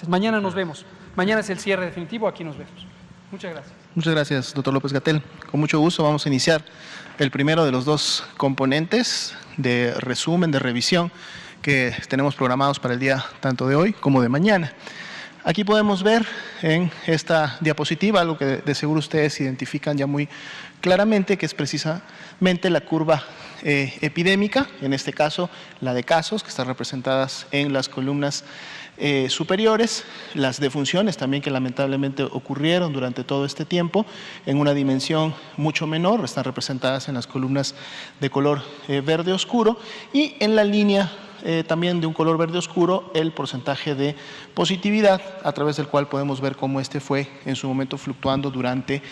Mañana nos vemos. Mañana es el cierre definitivo, aquí nos vemos. Muchas gracias. Muchas gracias, doctor López-Gatell. Con mucho gusto vamos a iniciar el primero de los dos componentes de resumen, de revisión que tenemos programados para el día tanto de hoy como de mañana. Aquí podemos ver en esta diapositiva algo que de seguro ustedes identifican ya muy claramente, que es precisamente la curva epidémica, en este caso la de casos, que están representadas en las columnas superiores, las defunciones también que lamentablemente ocurrieron durante todo este tiempo en una dimensión mucho menor, están representadas en las columnas de color verde oscuro, y en la línea también de un color verde oscuro el porcentaje de positividad, a través del cual podemos ver cómo este fue en su momento fluctuando durante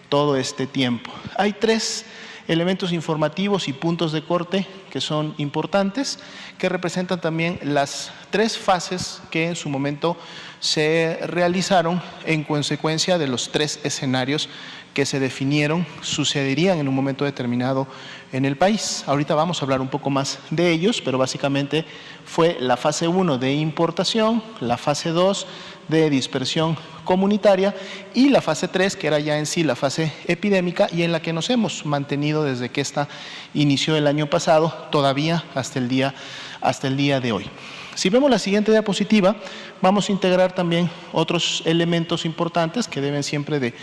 todo este tiempo. Hay tres elementos informativos y puntos de corte que son importantes, que representan también las tres fases que en su momento se realizaron en consecuencia de los tres escenarios que se definieron, sucederían en un momento determinado en el país. Ahorita vamos a hablar un poco más de ellos, pero básicamente fue la fase 1 de importación, la fase 2 de dispersión comunitaria y la fase 3, que era ya en sí la fase epidémica y en la que nos hemos mantenido desde que esta inició el año pasado, todavía hasta el día de hoy. Si vemos la siguiente diapositiva, vamos a integrar también otros elementos importantes que deben siempre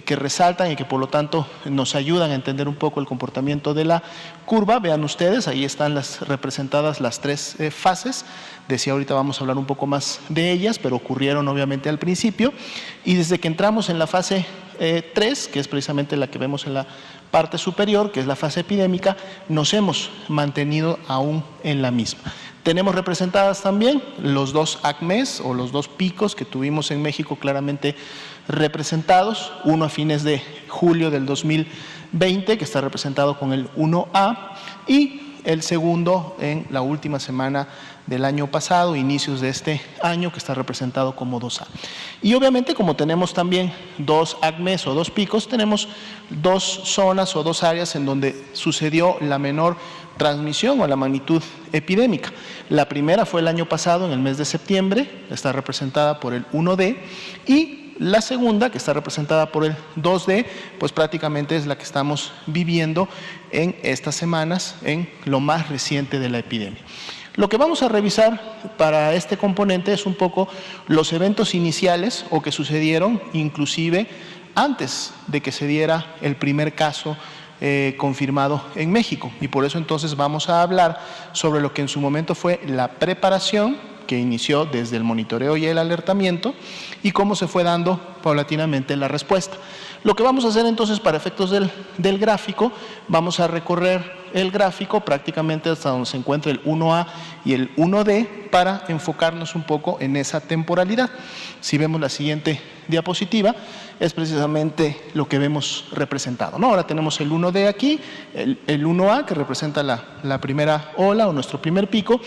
que resaltan y que por lo tanto nos ayudan a entender un poco el comportamiento de la curva. Vean ustedes, ahí están representadas las tres fases. Decía, ahorita vamos a hablar un poco más de ellas, pero ocurrieron obviamente al principio. Y desde que entramos en la fase 3, que es precisamente la que vemos en la parte superior, que es la fase epidémica, nos hemos mantenido aún en la misma. Tenemos representadas también los dos ACMEs o los dos picos que tuvimos en México claramente representados, uno a fines de julio del 2020, que está representado con el 1A, y el segundo en la última semana del año pasado, inicios de este año, que está representado como 2A. Y obviamente, como tenemos también dos ACMEs o dos picos, tenemos dos zonas o dos áreas en donde sucedió la menor transmisión o la magnitud epidémica. La primera fue el año pasado, en el mes de septiembre, está representada por el 1D, y la segunda, que está representada por el 2D, pues prácticamente es la que estamos viviendo en estas semanas, en lo más reciente de la epidemia. Lo que vamos a revisar para este componente es un poco los eventos iniciales o que sucedieron inclusive antes de que se diera el primer caso confirmado en México, y por eso entonces vamos a hablar sobre lo que en su momento fue la preparación que inició desde el monitoreo y el alertamiento y cómo se fue dando paulatinamente la respuesta. Lo que vamos a hacer entonces para efectos del gráfico, vamos a recorrer el gráfico prácticamente hasta donde se encuentra el 1A y el 1D para enfocarnos un poco en esa temporalidad. Si vemos la siguiente diapositiva, es precisamente lo que vemos representado, ¿no? Ahora tenemos el 1D aquí, el 1A que representa la primera ola o nuestro primer pico,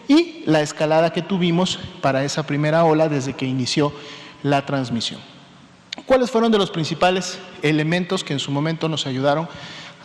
y la escalada que tuvimos para esa primera ola desde que inició la transmisión. ¿Cuáles fueron de los principales elementos que en su momento nos ayudaron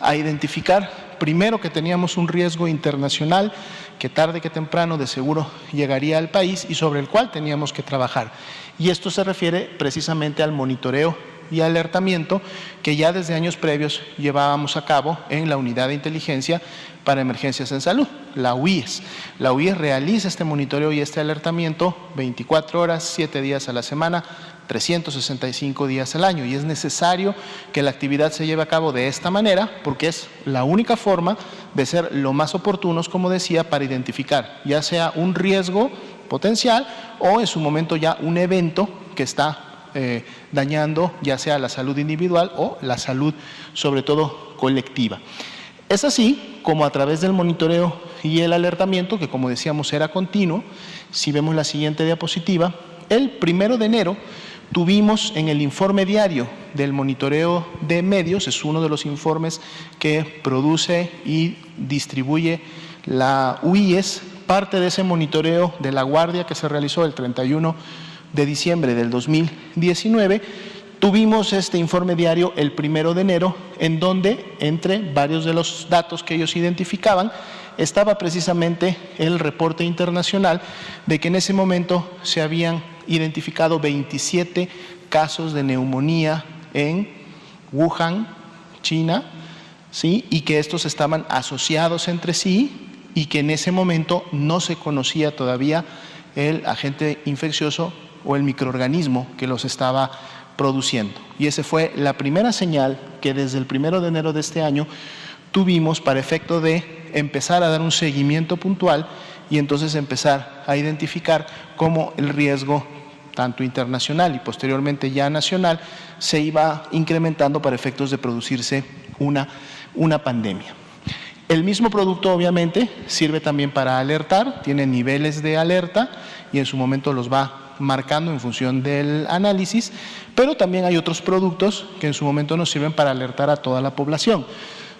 a identificar? Primero, que teníamos un riesgo internacional que tarde que temprano de seguro llegaría al país y sobre el cual teníamos que trabajar. Y esto se refiere precisamente al monitoreo y alertamiento que ya desde años previos llevábamos a cabo en la Unidad de Inteligencia para Emergencias en Salud, la UIES. La UIES realiza este monitoreo y este alertamiento 24 horas, 7 días a la semana, 365 días al año, y es necesario que la actividad se lleve a cabo de esta manera porque es la única forma de ser lo más oportunos, como decía, para identificar ya sea un riesgo potencial o en su momento ya un evento que está dañando ya sea la salud individual o la salud sobre todo colectiva. Es así como a través del monitoreo y el alertamiento, que como decíamos era continuo, si vemos la siguiente diapositiva, el 1 de enero tuvimos en el informe diario del monitoreo de medios, es uno de los informes que produce y distribuye la UIES, parte de ese monitoreo de la guardia que se realizó el 31 de diciembre del 2019, tuvimos este informe diario el 1 de enero, en donde, entre varios de los datos que ellos identificaban, estaba precisamente el reporte internacional de que en ese momento se habían identificado 27 casos de neumonía en Wuhan, China, ¿sí? Y que estos estaban asociados entre sí y que en ese momento no se conocía todavía el agente infeccioso o el microorganismo que los estaba produciendo. Y esa fue la primera señal que desde el 1 de enero de este año tuvimos para efecto de empezar a dar un seguimiento puntual y entonces empezar a identificar cómo el riesgo tanto internacional y posteriormente ya nacional se iba incrementando para efectos de producirse una pandemia. El mismo producto obviamente sirve también para alertar, tiene niveles de alerta y en su momento los va marcando en función del análisis, pero también hay otros productos que en su momento nos sirven para alertar a toda la población.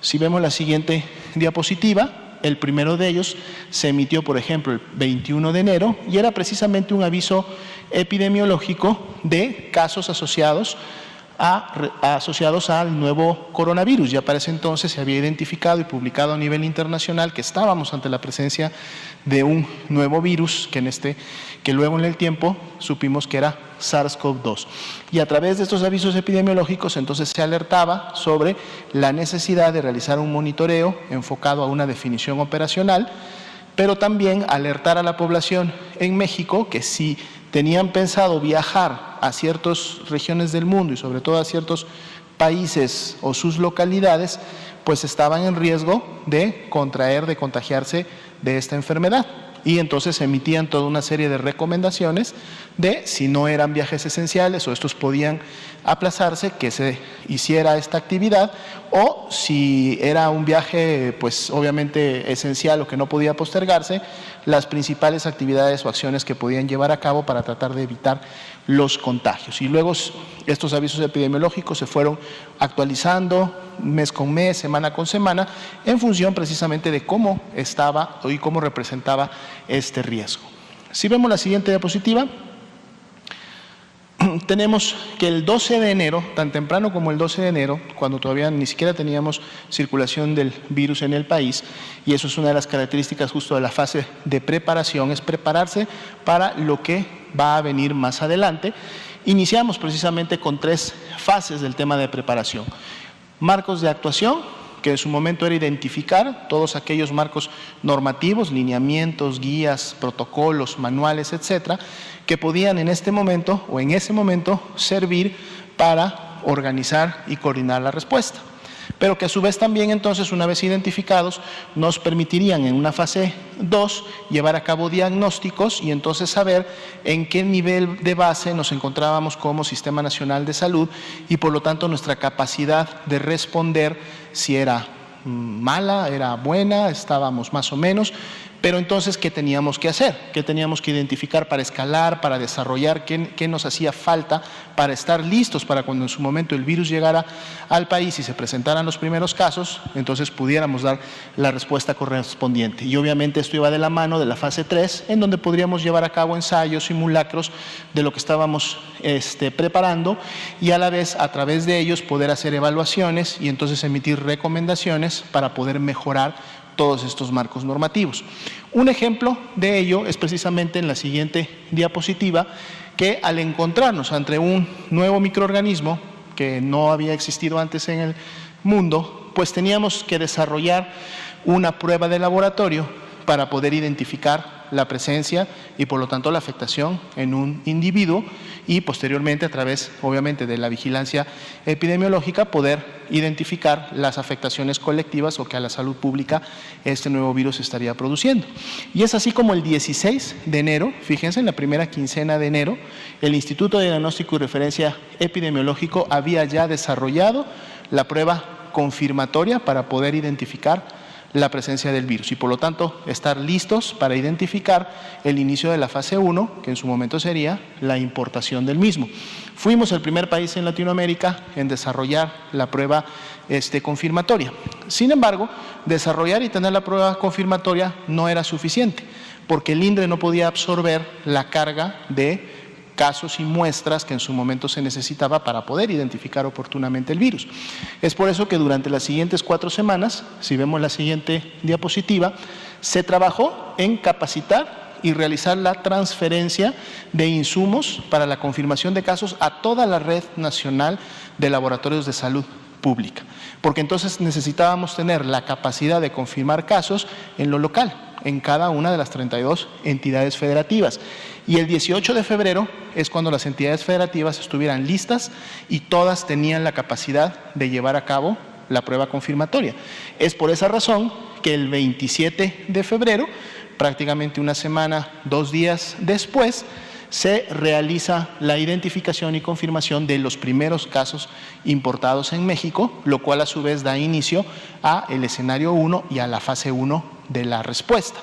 Si vemos la siguiente diapositiva, el primero de ellos se emitió, por ejemplo, el 21 de enero y era precisamente un aviso epidemiológico de casos asociados al nuevo coronavirus. Ya para ese entonces se había identificado y publicado a nivel internacional que estábamos ante la presencia de un nuevo virus que luego en el tiempo supimos que era SARS-CoV-2. Y a través de estos avisos epidemiológicos entonces se alertaba sobre la necesidad de realizar un monitoreo enfocado a una definición operacional, pero también alertar a la población en México que si tenían pensado viajar a ciertas regiones del mundo y sobre todo a ciertos países o sus localidades, pues estaban en riesgo de contagiarse de esta enfermedad. Y entonces se emitían toda una serie de recomendaciones de si no eran viajes esenciales o estos podían aplazarse, que se hiciera esta actividad, o si era un viaje pues obviamente esencial o que no podía postergarse, las principales actividades o acciones que podían llevar a cabo para tratar de evitar los contagios. Y luego estos avisos epidemiológicos se fueron actualizando mes con mes, semana con semana, en función precisamente de cómo estaba y cómo representaba este riesgo. Si vemos la siguiente diapositiva, tenemos que el 12 de enero, tan temprano como el 12 de enero, cuando todavía ni siquiera teníamos circulación del virus en el país, y eso es una de las características justo de la fase de preparación, es prepararse para lo que va a venir más adelante. Iniciamos precisamente con 3 fases del tema de preparación. Marcos de actuación, que en su momento era identificar todos aquellos marcos normativos, lineamientos, guías, protocolos, manuales, etcétera, que podían en este momento o en ese momento servir para organizar y coordinar la respuesta. Pero que a su vez también entonces, una vez identificados, nos permitirían en una fase 2 llevar a cabo diagnósticos y entonces saber en qué nivel de base nos encontrábamos como Sistema Nacional de Salud y por lo tanto nuestra capacidad de responder si era mala, era buena, estábamos más o menos. Pero entonces, ¿qué teníamos que hacer? ¿Qué teníamos que identificar para escalar, para desarrollar? ¿Qué nos hacía falta para estar listos para cuando en su momento el virus llegara al país y se presentaran los primeros casos, entonces pudiéramos dar la respuesta correspondiente? Y obviamente esto iba de la mano de la fase 3, en donde podríamos llevar a cabo ensayos, simulacros de lo que estábamos preparando y a la vez, a través de ellos, poder hacer evaluaciones y entonces emitir recomendaciones para poder mejorar todos estos marcos normativos. Un ejemplo de ello es precisamente en la siguiente diapositiva, que al encontrarnos ante un nuevo microorganismo que no había existido antes en el mundo, pues teníamos que desarrollar una prueba de laboratorio para poder identificar la presencia y por lo tanto la afectación en un individuo y posteriormente a través obviamente de la vigilancia epidemiológica poder identificar las afectaciones colectivas o que a la salud pública este nuevo virus estaría produciendo. Y es así como el 16 de enero, fíjense, en la primera quincena de enero, el Instituto de Diagnóstico y Referencia Epidemiológico había ya desarrollado la prueba confirmatoria para poder identificar la presencia del virus y por lo tanto estar listos para identificar el inicio de la fase 1, que en su momento sería la importación del mismo. Fuimos el primer país en Latinoamérica en desarrollar la prueba confirmatoria. Sin embargo, desarrollar y tener la prueba confirmatoria no era suficiente, porque el INDRE no podía absorber la carga de casos y muestras que en su momento se necesitaba para poder identificar oportunamente el virus. Es por eso que durante las siguientes 4 semanas, si vemos la siguiente diapositiva, Se trabajó en capacitar y realizar la transferencia de insumos para la confirmación de casos a toda la red nacional de laboratorios de salud pública, porque entonces necesitábamos tener la capacidad de confirmar casos en lo local, en cada una de las 32 entidades federativas. Y el 18 de febrero es cuando las entidades federativas estuvieran listas y todas tenían la capacidad de llevar a cabo la prueba confirmatoria. Es por esa razón que el 27 de febrero, prácticamente una semana, 2 días después, se realiza la identificación y confirmación de los primeros casos importados en México, lo cual a su vez da inicio a el escenario 1 y a la fase 1 de la respuesta.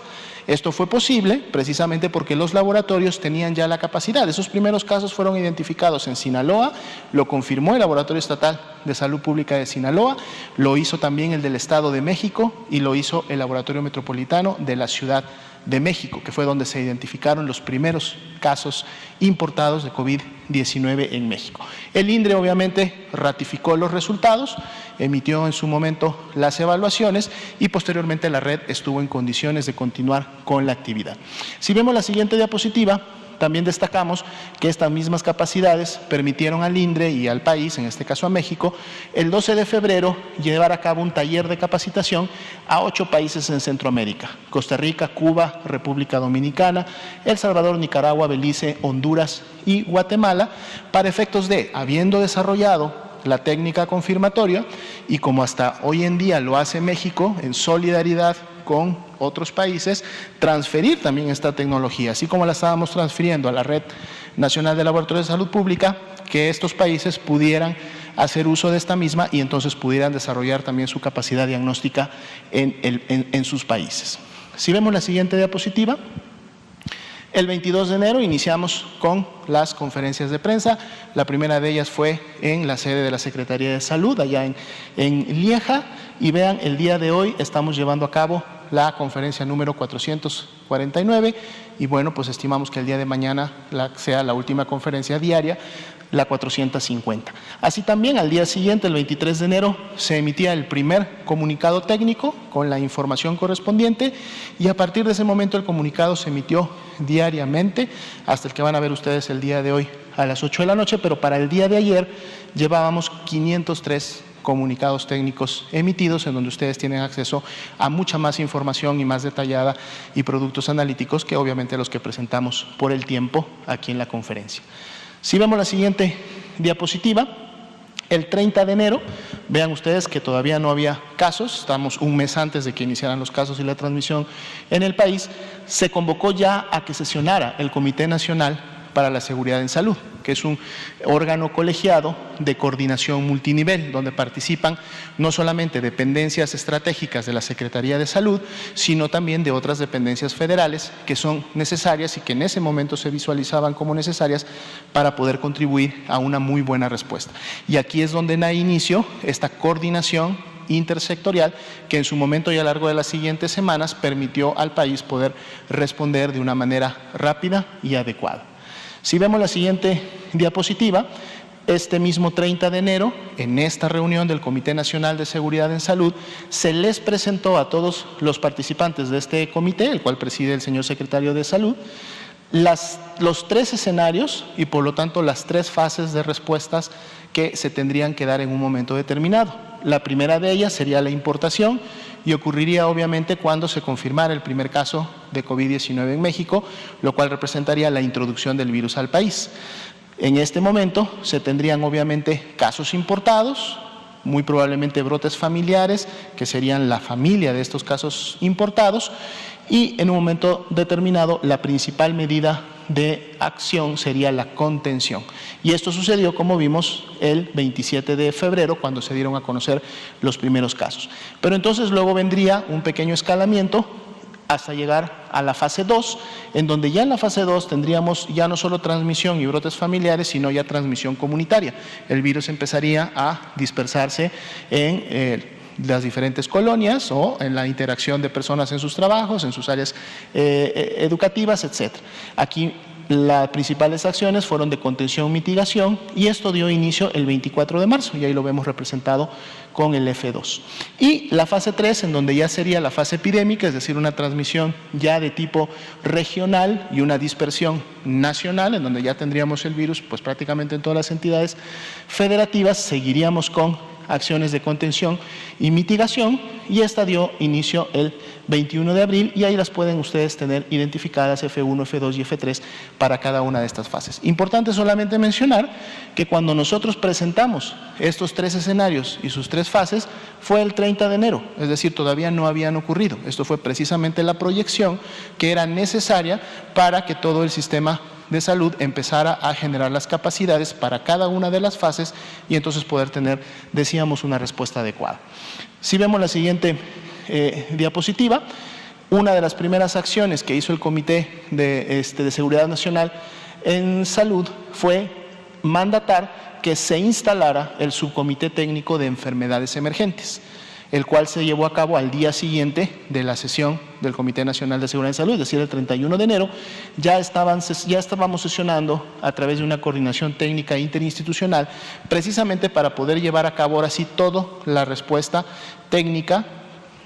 Esto fue posible precisamente porque los laboratorios tenían ya la capacidad. Esos primeros casos fueron identificados en Sinaloa, lo confirmó el Laboratorio Estatal de Salud Pública de Sinaloa, lo hizo también el del Estado de México y lo hizo el Laboratorio Metropolitano de la Ciudad de México, que fue donde se identificaron los primeros casos importados de COVID-19 en México. El INDRE obviamente ratificó los resultados, emitió en su momento las evaluaciones y posteriormente la red estuvo en condiciones de continuar con la actividad. Si vemos la siguiente diapositiva, también destacamos que estas mismas capacidades permitieron al INDRE y al país, en este caso a México, el 12 de febrero llevar a cabo un taller de capacitación a 8 países en Centroamérica: Costa Rica, Cuba, República Dominicana, El Salvador, Nicaragua, Belice, Honduras y Guatemala, para efectos de, habiendo desarrollado la técnica confirmatoria, y como hasta hoy en día lo hace México en solidaridad con otros países, transferir también esta tecnología, así como la estábamos transfiriendo a la Red Nacional de Laboratorios de Salud Pública, que estos países pudieran hacer uso de esta misma y entonces pudieran desarrollar también su capacidad diagnóstica en sus países. Si vemos la siguiente diapositiva, el 22 de enero iniciamos con las conferencias de prensa. La primera de ellas fue en la sede de la Secretaría de Salud, allá en Lieja. Y vean, el día de hoy estamos llevando a cabo la conferencia número 449 y bueno, pues estimamos que el día de mañana sea la última conferencia diaria, la 450. Así también al día siguiente, el 23 de enero, se emitía el primer comunicado técnico con la información correspondiente y a partir de ese momento el comunicado se emitió diariamente hasta el que van a ver ustedes el día de hoy a las 8 de la noche, pero para el día de ayer llevábamos 503 comunicados técnicos emitidos en donde ustedes tienen acceso a mucha más información y más detallada y productos analíticos que obviamente los que presentamos por el tiempo aquí en la conferencia. Si vemos la siguiente diapositiva, el 30 de enero, vean ustedes que todavía no había casos, estamos un mes antes de que iniciaran los casos y la transmisión en el país, se convocó ya a que sesionara el Comité Nacional para la Seguridad en Salud, que es un órgano colegiado de coordinación multinivel, donde participan no solamente dependencias estratégicas de la Secretaría de Salud, sino también de otras dependencias federales que son necesarias y que en ese momento se visualizaban como necesarias para poder contribuir a una muy buena respuesta. Y aquí es donde da inicio esta coordinación intersectorial que en su momento y a lo largo de las siguientes semanas permitió al país poder responder de una manera rápida y adecuada. Si vemos la siguiente diapositiva, este mismo 30 de enero, en esta reunión del Comité Nacional de Seguridad en Salud, se les presentó a todos los participantes de este comité, el cual preside el señor secretario de Salud, los 3 escenarios y por lo tanto las 3 fases de respuestas que se tendrían que dar en un momento determinado. La primera de ellas sería la importación y ocurriría obviamente cuando se confirmara el primer caso de COVID-19 en México, lo cual representaría la introducción del virus al país. En este momento se tendrían obviamente casos importados, muy probablemente brotes familiares, que serían la familia de estos casos importados, y en un momento determinado la principal medida de acción sería la contención. Y esto sucedió, como vimos, el 27 de febrero, cuando se dieron a conocer los primeros casos. Pero entonces luego vendría un pequeño escalamiento hasta llegar a la fase 2, en donde ya en la fase 2 tendríamos ya no solo transmisión y brotes familiares, sino ya transmisión comunitaria. El virus empezaría a dispersarse en las diferentes colonias o en la interacción de personas en sus trabajos, en sus áreas educativas, etc. Aquí las principales acciones fueron de contención, mitigación, y esto dio inicio el 24 de marzo, y ahí lo vemos representado con el F2. Y la fase 3, en donde ya sería la fase epidémica, es decir, una transmisión ya de tipo regional y una dispersión nacional, en donde ya tendríamos el virus pues prácticamente en todas las entidades federativas. Seguiríamos con acciones de contención y mitigación, y esta dio inicio el 21 de abril, y ahí las pueden ustedes tener identificadas F1, F2 y F3 para cada una de estas fases. Importante solamente mencionar que cuando nosotros presentamos estos 3 escenarios y sus 3 fases fue el 30 de enero, es decir, todavía no habían ocurrido. Esto fue precisamente la proyección que era necesaria para que todo el sistema de salud empezara a generar las capacidades para cada una de las fases y entonces poder tener, decíamos, una respuesta adecuada. Si vemos la siguiente diapositiva, una de las primeras acciones que hizo el Comité de Seguridad Nacional en Salud fue mandatar que se instalara el Subcomité Técnico de Enfermedades Emergentes, el cual se llevó a cabo al día siguiente de la sesión del Comité Nacional de Seguridad y Salud, es decir, el 31 de enero, ya estábamos sesionando a través de una coordinación técnica interinstitucional, precisamente para poder llevar a cabo ahora sí toda la respuesta técnica,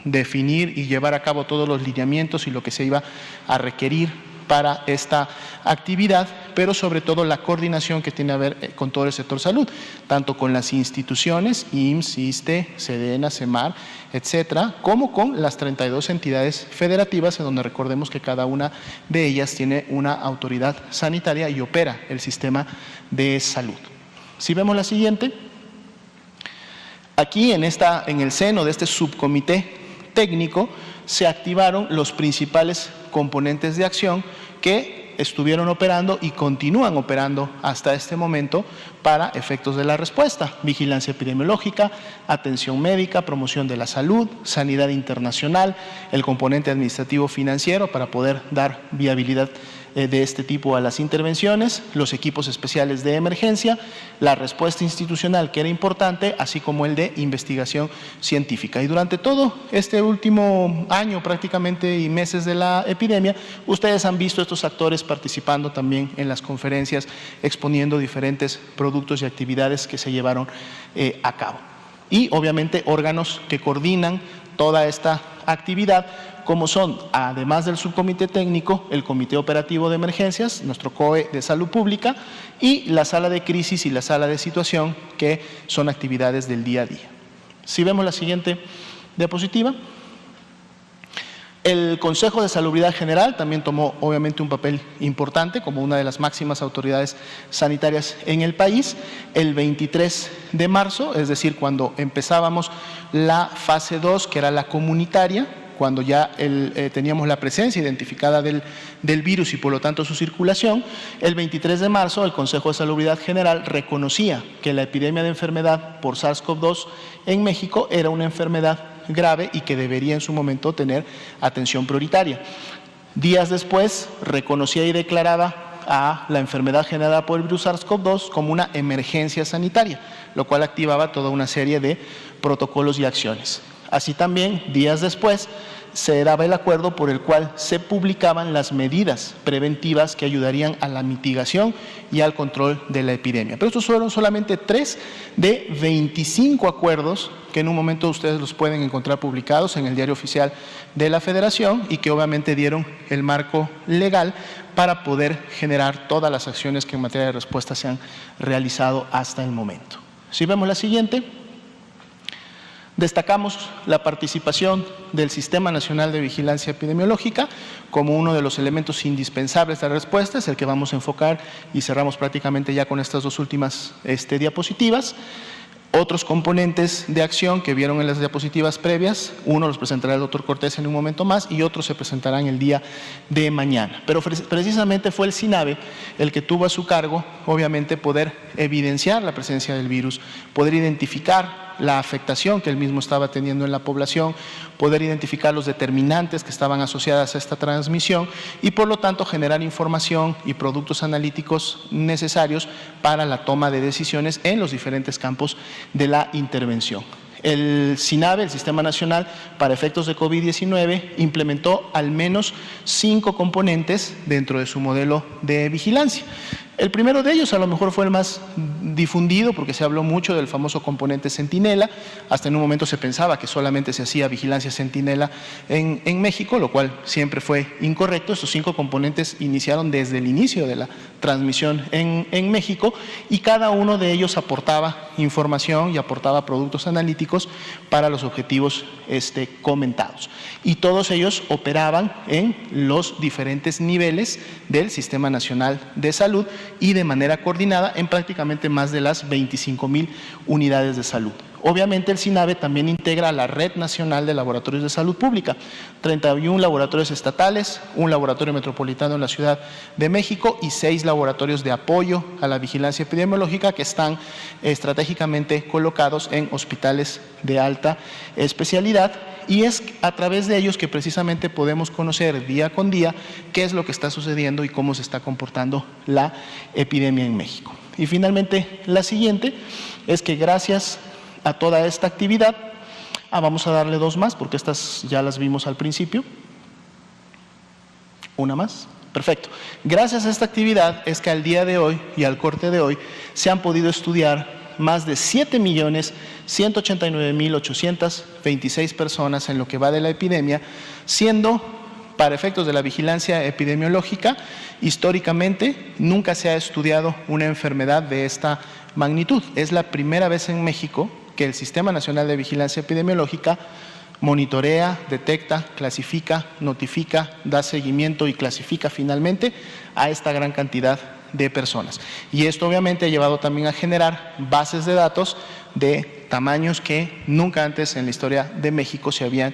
definir y llevar a cabo todos los lineamientos y lo que se iba a requerir para esta actividad, pero sobre todo la coordinación que tiene que ver con todo el sector salud, tanto con las instituciones, IMSS, ISSSTE, SEDENA, SEMAR, etcétera, como con las 32 entidades federativas, en donde recordemos que cada una de ellas tiene una autoridad sanitaria y opera el sistema de salud. Si vemos la siguiente, aquí en el seno de este subcomité técnico se activaron los principales componentes de acción que estuvieron operando y continúan operando hasta este momento para efectos de la respuesta: vigilancia epidemiológica, atención médica, promoción de la salud, sanidad internacional, el componente administrativo financiero para poder dar viabilidad de este tipo a las intervenciones, los equipos especiales de emergencia, la respuesta institucional, que era importante, así como el de investigación científica. Y durante todo este último año prácticamente y meses de la epidemia, ustedes han visto estos actores participando también en las conferencias, exponiendo diferentes productos y actividades que se llevaron a cabo. Y obviamente órganos que coordinan toda esta actividad, como son, además del subcomité técnico, el Comité Operativo de Emergencias, nuestro COE de Salud Pública, y la sala de crisis y la sala de situación, que son actividades del día a día. Si vemos la siguiente diapositiva, el Consejo de Salubridad General también tomó obviamente un papel importante como una de las máximas autoridades sanitarias en el país. El 23 de marzo, es decir, cuando empezábamos la fase 2, que era la comunitaria, cuando ya teníamos la presencia identificada del virus y por lo tanto su circulación, el 23 de marzo el Consejo de Salubridad General reconocía que la epidemia de enfermedad por SARS-CoV-2 en México era una enfermedad grave y que debería en su momento tener atención prioritaria. Días después reconocía y declaraba a la enfermedad generada por el virus SARS-CoV-2 como una emergencia sanitaria, lo cual activaba toda una serie de protocolos y acciones. Así también, días después, se daba el acuerdo por el cual se publicaban las medidas preventivas que ayudarían a la mitigación y al control de la epidemia. Pero estos fueron solamente 3 de 25 acuerdos que en un momento ustedes los pueden encontrar publicados en el Diario Oficial de la Federación y que obviamente dieron el marco legal para poder generar todas las acciones que en materia de respuesta se han realizado hasta el momento. Si vemos la siguiente, destacamos la participación del Sistema Nacional de Vigilancia Epidemiológica como uno de los elementos indispensables de la respuesta, es el que vamos a enfocar y cerramos prácticamente ya con estas dos últimas diapositivas. Otros componentes de acción que vieron en las diapositivas previas, uno los presentará el doctor Cortés en un momento más y otros se presentarán el día de mañana. Pero precisamente fue el SINAVE el que tuvo a su cargo, obviamente, poder evidenciar la presencia del virus, poder identificar la afectación que el mismo estaba teniendo en la población, poder identificar los determinantes que estaban asociadas a esta transmisión y por lo tanto generar información y productos analíticos necesarios para la toma de decisiones en los diferentes campos de la intervención. El SINAVE, el Sistema Nacional para Efectos de COVID-19, implementó al menos 5 componentes dentro de su modelo de vigilancia. El primero de ellos a lo mejor fue el más difundido porque se habló mucho del famoso componente centinela. Hasta en un momento se pensaba que solamente se hacía vigilancia centinela en México, lo cual siempre fue incorrecto. Estos 5 componentes iniciaron desde el inicio de la transmisión en México y cada uno de ellos aportaba información y aportaba productos analíticos para los objetivos comentados. Y todos ellos operaban en los diferentes niveles del Sistema Nacional de Salud y de manera coordinada en prácticamente más de las 25,000 unidades de salud. Obviamente el SINAVE también integra la Red Nacional de Laboratorios de Salud Pública, 31 laboratorios estatales, un laboratorio metropolitano en la Ciudad de México y 6 laboratorios de apoyo a la vigilancia epidemiológica que están estratégicamente colocados en hospitales de alta especialidad, y es a través de ellos que precisamente podemos conocer día con día qué es lo que está sucediendo y cómo se está comportando la epidemia en México. Y finalmente, la siguiente es que gracias a toda esta actividad, vamos a darle 2 más porque estas ya las vimos al principio. Una más. Perfecto. Gracias a esta actividad es que al día de hoy y al corte de hoy se han podido estudiar más de 7.189.826 personas en lo que va de la epidemia, siendo, para efectos de la vigilancia epidemiológica, históricamente nunca se ha estudiado una enfermedad de esta magnitud. Es la primera vez en México que el Sistema Nacional de Vigilancia Epidemiológica monitorea, detecta, clasifica, notifica, da seguimiento y clasifica finalmente a esta gran cantidad de personas. Y esto obviamente ha llevado también a generar bases de datos de tamaños que nunca antes en la historia de México se habían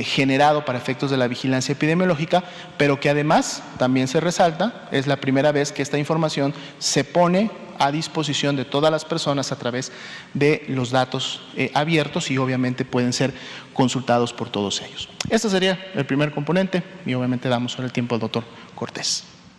generado para efectos de la vigilancia epidemiológica, pero que además también se resalta, es la primera vez que esta información se pone a disposición de todas las personas a través de los datos abiertos y obviamente pueden ser consultados por todos ellos. Este sería el primer componente y obviamente damos ahora el tiempo al doctor Cortés.